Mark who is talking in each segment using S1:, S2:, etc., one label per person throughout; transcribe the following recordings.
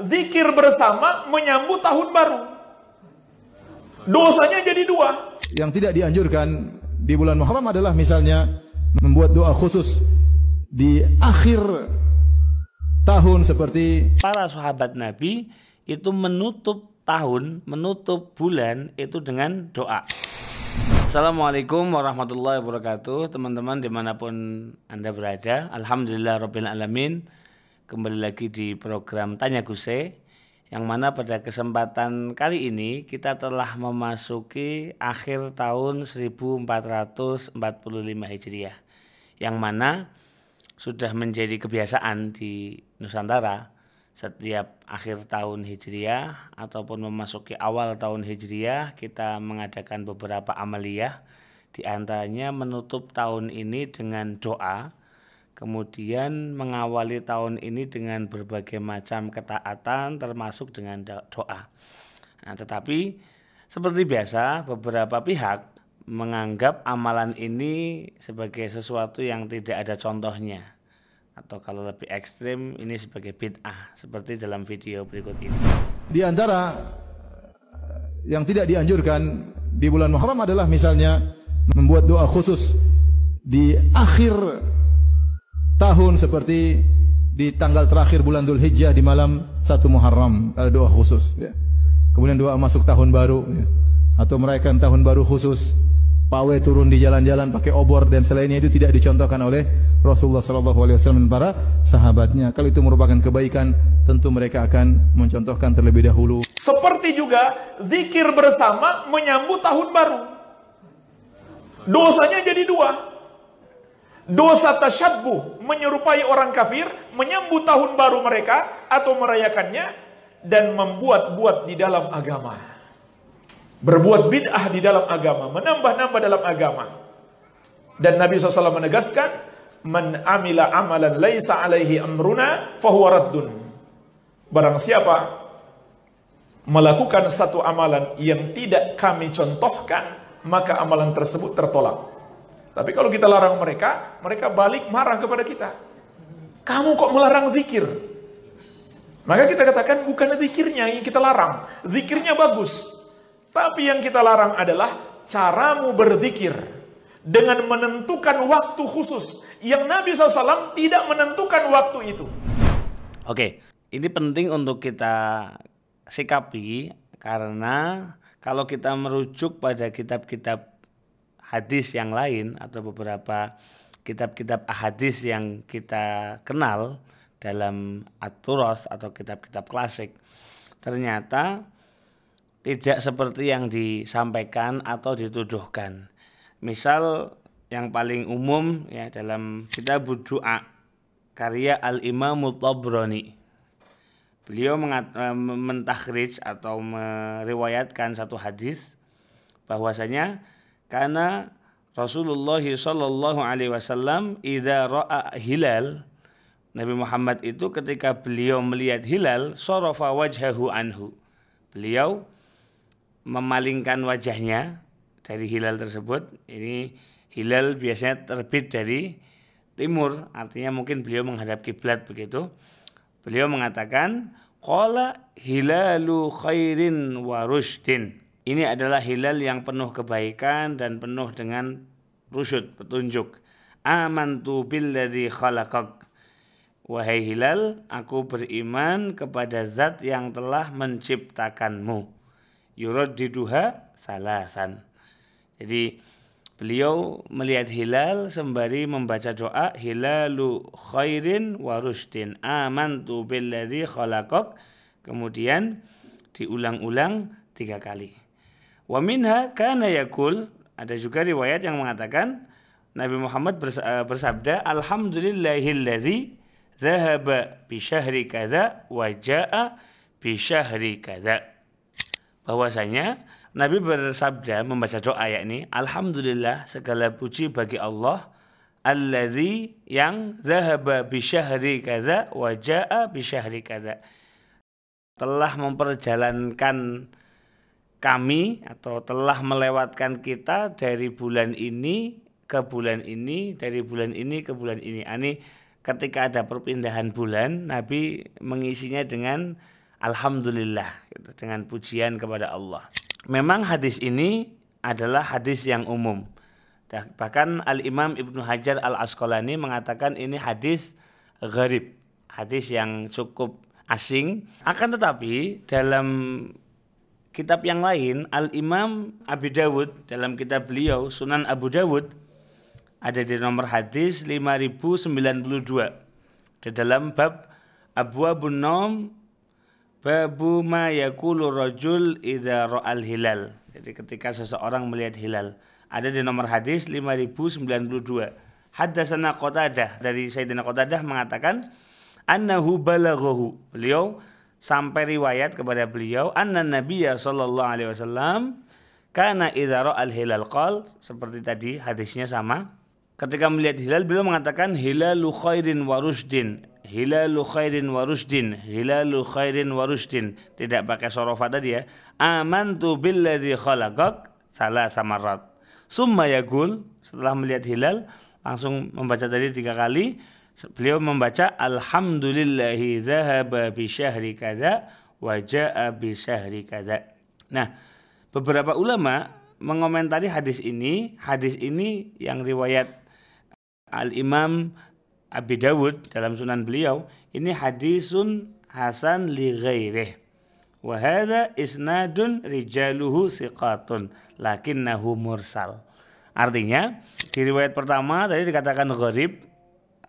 S1: zikir bersama menyambut tahun baru. Dosanya jadi dua.
S2: Yang tidak dianjurkan di bulan Muharram adalah misalnya membuat doa khusus di akhir tahun seperti
S3: para sahabat Nabi itu menutup tahun, menutup bulan itu dengan doa. Assalamualaikum warahmatullahi wabarakatuh. Teman-teman dimanapun Anda berada, Alhamdulillah Rabbil Alamin. Kembali lagi di program Tanya Guse, yang mana pada kesempatan kali ini kita telah memasuki akhir tahun 1445 Hijriah, yang mana sudah menjadi kebiasaan di Nusantara setiap akhir tahun Hijriah ataupun memasuki awal tahun Hijriah kita mengadakan beberapa amaliyah, di antaranya menutup tahun ini dengan doa, kemudian mengawali tahun ini dengan berbagai macam ketaatan termasuk dengan doa. Nah, tetapi seperti biasa beberapa pihak menganggap amalan ini sebagai sesuatu yang tidak ada contohnya, atau kalau lebih ekstrim ini sebagai bid'ah, seperti dalam video berikut ini.
S2: Di antara yang tidak dianjurkan di bulan Muharram adalah misalnya membuat doa khusus di akhir tahun seperti di tanggal terakhir bulan Dzulhijjah di malam 1 Muharram, ada doa khusus ya. Kemudian doa masuk tahun baru ya. Atau merayakan tahun baru khusus, pawai turun di jalan-jalan pakai obor dan selainnya, itu tidak dicontohkan oleh Rasulullah SAW dan para sahabatnya. Kalau itu merupakan kebaikan, tentu mereka akan mencontohkan terlebih dahulu.
S1: Seperti juga zikir bersama menyambut tahun baru. Dosanya jadi dua. Dosa tasyabbuh, menyerupai orang kafir, menyambut tahun baru mereka atau merayakannya, dan membuat-buat di dalam agama. Berbuat bid'ah di dalam agama, menambah-nambah dalam agama. Dan Nabi SAW menegaskan, man amila amalan laisa alaihi amruna fahuwa raddun. Barang siapa melakukan satu amalan yang tidak kami contohkan, maka amalan tersebut tertolak. Tapi kalau kita larang mereka, mereka balik marah kepada kita. Kamu kok melarang zikir? Maka kita katakan bukan zikirnya yang kita larang. Zikirnya bagus. Tapi yang kita larang adalah caramu berzikir dengan menentukan waktu khusus yang Nabi SAW tidak menentukan waktu itu.
S3: Oke, ini penting untuk kita sikapi, karena kalau kita merujuk pada kitab-kitab hadis yang lain atau beberapa kitab-kitab ahadis yang kita kenal dalam at-turas atau kitab-kitab klasik, ternyata tidak seperti yang disampaikan atau dituduhkan. Misal yang paling umum ya, dalam kitab Du'a karya Al-Imam Tabrani, beliau mentakhrij atau meriwayatkan satu hadis bahwasanya karena Rasulullah sallallahu alaihi wasallam idza ra'a hilal, Nabi Muhammad itu ketika beliau melihat hilal, sarafa wajhahu anhu, beliau memalingkan wajahnya dari hilal tersebut. Ini hilal biasanya terbit dari timur, artinya mungkin beliau menghadap kiblat begitu. Beliau mengatakan qala hilalu khairin wa rusydin. Ini adalah hilal yang penuh kebaikan dan penuh dengan rusyud, petunjuk. Amantu billadzi khalaqak. Wahai hilal, aku beriman kepada zat yang telah menciptakanmu. Yuraddiduha salasan. Jadi beliau melihat hilal sembari membaca doa hilalu khairin wa rusydin. Amantu billadzi khalaqak. Kemudian diulang-ulang 3 kali. Wa minha kana yakul, ada juga riwayat yang mengatakan Nabi Muhammad bersabda, alhamdulillahilladzi dzahaba bi syahri kadza wa jaa bi syahri kadza. Bahwasanya Nabi bersabda membaca doa yakni, alhamdulillah segala puji bagi Allah, alladzi yang dzahaba bi syahri kadza wa jaa bi syahri kadza, telah memperjalankan kami atau telah melewatkan kita dari bulan ini ke bulan ini, dari bulan ini ke bulan ini. Ini ketika ada perpindahan bulan, Nabi mengisinya dengan alhamdulillah gitu, dengan pujian kepada Allah. Memang hadis ini adalah hadis yang umum. Bahkan Al-Imam Ibnu Hajar Al-Asqalani mengatakan ini hadis gharib, hadis yang cukup asing. Akan tetapi dalam kitab yang lain, Al-Imam Abi Dawud dalam kitab beliau Sunan Abu Dawud ada di nomor hadis 5092 di dalam bab Abwabun Naum, babu ma yaqulu rajul idza ra'al hilal. Jadi ketika seseorang melihat hilal, ada di nomor hadis 5092. Haddatsana Qatadah, dari Sayyidina Qatadah mengatakan annahu balaghahu, beliau sampai riwayat kepada beliau anna Nabiyya sallallahu alaihi wasallam kana idza ra'al hilal qal, seperti tadi hadisnya sama. Ketika melihat hilal beliau mengatakan hilalu khairin wa rusdin, hilalu khairin wa rusdin, hilalu khairin wa rusdin. Tidak pakai sorofa tadi ya. Amantu billadzi khalaqak salasa marrat. Summa yaqul, setelah melihat hilal langsung membaca tadi 3 kali. Beliau membaca alhamdulillahi dzahaba bi syahri kadza wa jaa bi syahri kadza. Nah, beberapa ulama mengomentari hadis ini yang riwayat Al-Imam Abi Dawud dalam sunan beliau, ini hadisun hasan li ghairih. Wa hadza isnadun rijaluhu siqatun lakinnahu mursal. Artinya di riwayat pertama tadi dikatakan gharib,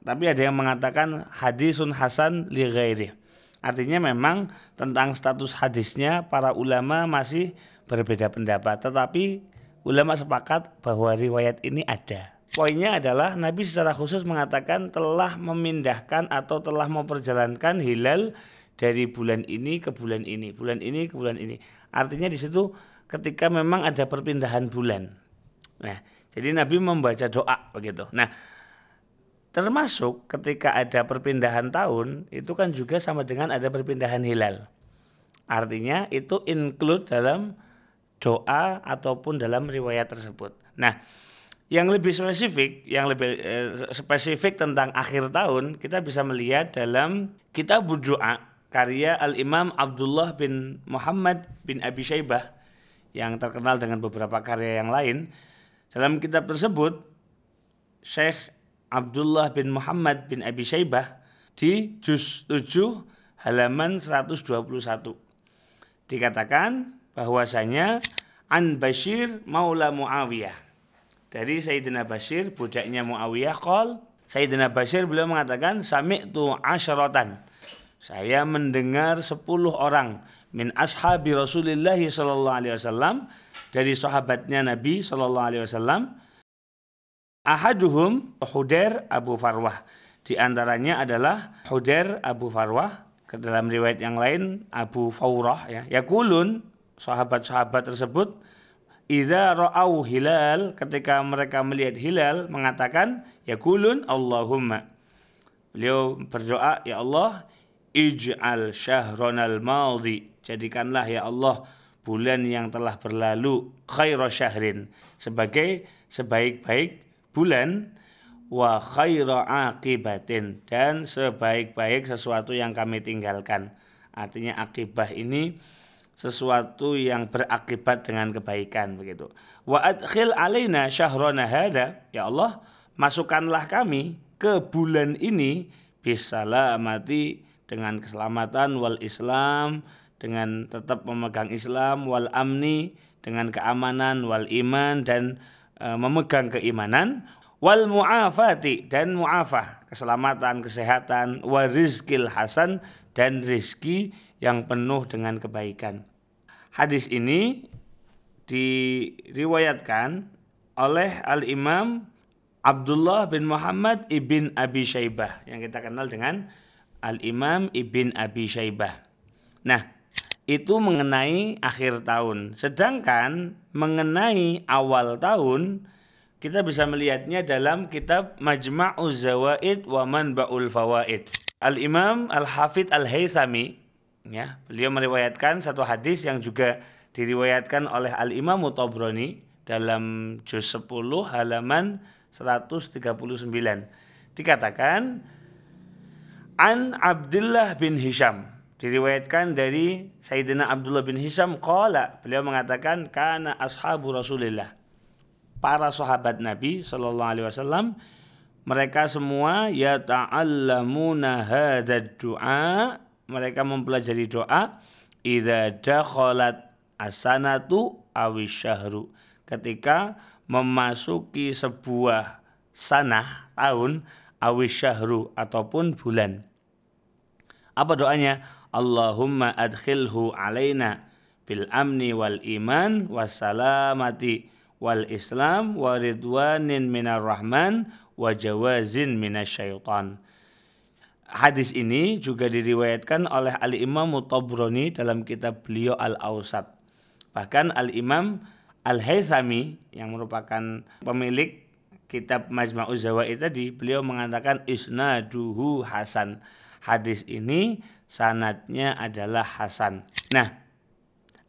S3: tapi ada yang mengatakan hadisun hasan li ghairih. Artinya memang tentang status hadisnya para ulama masih berbeda pendapat, tetapi ulama sepakat bahwa riwayat ini ada. Poinnya adalah Nabi secara khusus mengatakan telah memindahkan atau telah memperjalankan hilal dari bulan ini ke bulan ini, bulan ini ke bulan ini. Artinya di situ ketika memang ada perpindahan bulan. Nah, jadi Nabi membaca doa begitu. Nah, termasuk ketika ada perpindahan tahun itu kan juga sama dengan ada perpindahan hilal. Artinya itu include dalam doa ataupun dalam riwayat tersebut. Nah, yang lebih spesifik tentang akhir tahun kita bisa melihat dalam kitab doa karya Al-Imam Abdullah bin Muhammad bin Abi Syaibah yang terkenal dengan beberapa karya yang lain. Dalam kitab tersebut Syekh Abdullah bin Muhammad bin Abi Syaibah di juz 7 halaman 121 dikatakan bahwasanya an Bashir maula Muawiyah, dari Sayyidina Bashir budaknya Muawiyah, qol, Sayyidina Bashir beliau mengatakan sami'tu asyaratan, saya mendengar 10 orang min ashabi Rasulillah sallallahu alaihi wasallam, dari sahabatnya Nabi sallallahu alaihi wasallam, ahaduhum Hudair Abu Farwah, di antaranya adalah Hudair Abu Farwah, ke dalam riwayat yang lain Abu Fawrah ya. Yaqulun, sahabat-sahabat tersebut idza ra'au hilal, ketika mereka melihat hilal mengatakan yaqulun Allahumma, beliau berdoa, ya Allah, ij'al syahronal madhi, jadikanlah ya Allah bulan yang telah berlalu khaira syahrin, sebagai sebaik-baik bulan, wa khaira aqibatin, dan sebaik-baik sesuatu yang kami tinggalkan. Artinya akibah ini sesuatu yang berakibat dengan kebaikan begitu. Wa adkhil alaina syahrana hadza, ya Allah, masukkanlah kami ke bulan ini bisalamati, dengan keselamatan, wal Islam, dengan tetap memegang Islam, wal amni, dengan keamanan, wal iman, dan memegang keimanan, wal mu'afati, dan mu'afah, keselamatan, kesehatan, wa rizqil hasan, dan rizki yang penuh dengan kebaikan. Hadis ini diriwayatkan oleh Al-Imam Abdullah bin Muhammad ibn Abi Syaibah, yang kita kenal dengan Al-Imam ibn Abi Syaibah. Nah, itu mengenai akhir tahun. Sedangkan mengenai awal tahun kita bisa melihatnya dalam kitab Majma'uz Zawaid wa Manba'ul Fawaid. Al-Imam Al-Hafidh Al-Haythami, ya, beliau meriwayatkan satu hadis yang juga diriwayatkan oleh Al-Imam Tabrani dalam juz 10 halaman 139. Dikatakan an Abdullah bin Hisham, Diriwayatkan dari Sayyidina Abdullah bin Hisham qala, beliau mengatakan kana ashabu Rasulillah, para sahabat Nabi sallallahu alaihi wasallam, mereka semua yata'allamuna hadzal du'a, mereka mempelajari doa idza dakhalat as-sanatu awish syahru, ketika memasuki sebuah sanah, tahun, awish syahru, ataupun bulan. Apa doanya? Allahumma adkhilhu alaina bil amni wal iman wassalamati wal islam wa ridwanin minar rahman wa jawazin minasyaitan. Hadis ini juga diriwayatkan oleh Al-Imam Tabrani dalam kitab beliau Al-Awsat. Bahkan Al-Imam Al-Haythami yang merupakan pemilik kitab Majma'uz Zawaid tadi, beliau mengatakan isnaduhu hasan. Hadis ini sanadnya adalah hasan. Nah,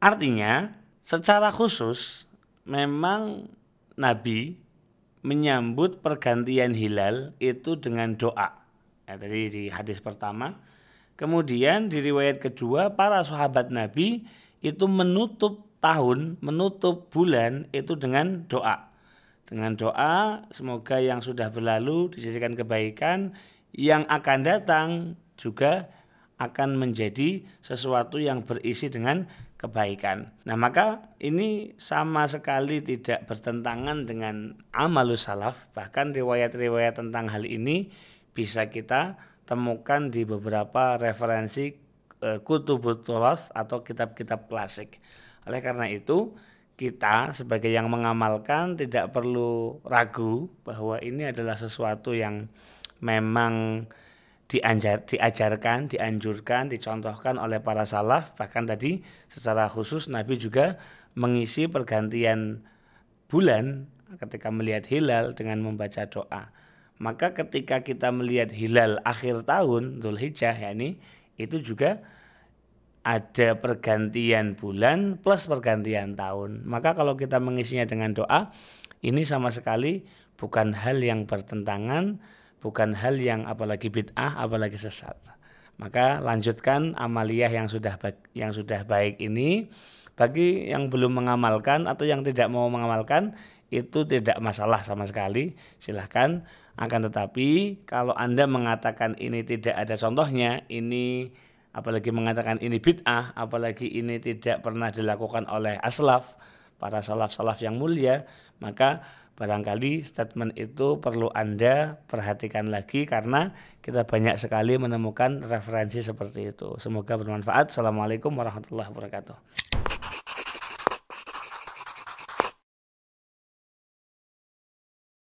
S3: artinya secara khusus memang Nabi menyambut pergantian hilal itu dengan doa. Ya, tadi di hadis pertama. Kemudian di riwayat kedua, para sahabat Nabi itu menutup tahun, menutup bulan itu dengan doa. Dengan doa semoga yang sudah berlalu dijadikan kebaikan, yang akan datang juga akan menjadi sesuatu yang berisi dengan kebaikan. Nah, maka ini sama sekali tidak bertentangan dengan amalus salaf. Bahkan riwayat-riwayat tentang hal ini bisa kita temukan di beberapa referensi kutubut turas atau kitab-kitab klasik. Oleh karena itu, kita sebagai yang mengamalkan tidak perlu ragu bahwa ini adalah sesuatu yang memang diajarkan, dianjurkan, dicontohkan oleh para salaf. Bahkan tadi secara khusus Nabi juga mengisi pergantian bulan ketika melihat hilal dengan membaca doa. Maka ketika kita melihat hilal akhir tahun Dzulhijjah, yakni itu juga ada pergantian bulan plus pergantian tahun. Maka kalau kita mengisinya dengan doa, ini sama sekali bukan hal yang bertentangan, bukan hal yang apalagi bid'ah, apalagi sesat. Maka lanjutkan amaliyah yang sudah baik ini. Bagi yang belum mengamalkan atau yang tidak mau mengamalkan, itu tidak masalah sama sekali, silahkan. Akan tetapi kalau Anda mengatakan ini tidak ada contohnya, ini apalagi mengatakan ini bid'ah, apalagi ini tidak pernah dilakukan oleh aslaf, para salaf-salaf yang mulia, maka barangkali statement itu perlu Anda perhatikan lagi, karena kita banyak sekali menemukan referensi seperti itu. Semoga bermanfaat. Assalamualaikum warahmatullahi wabarakatuh.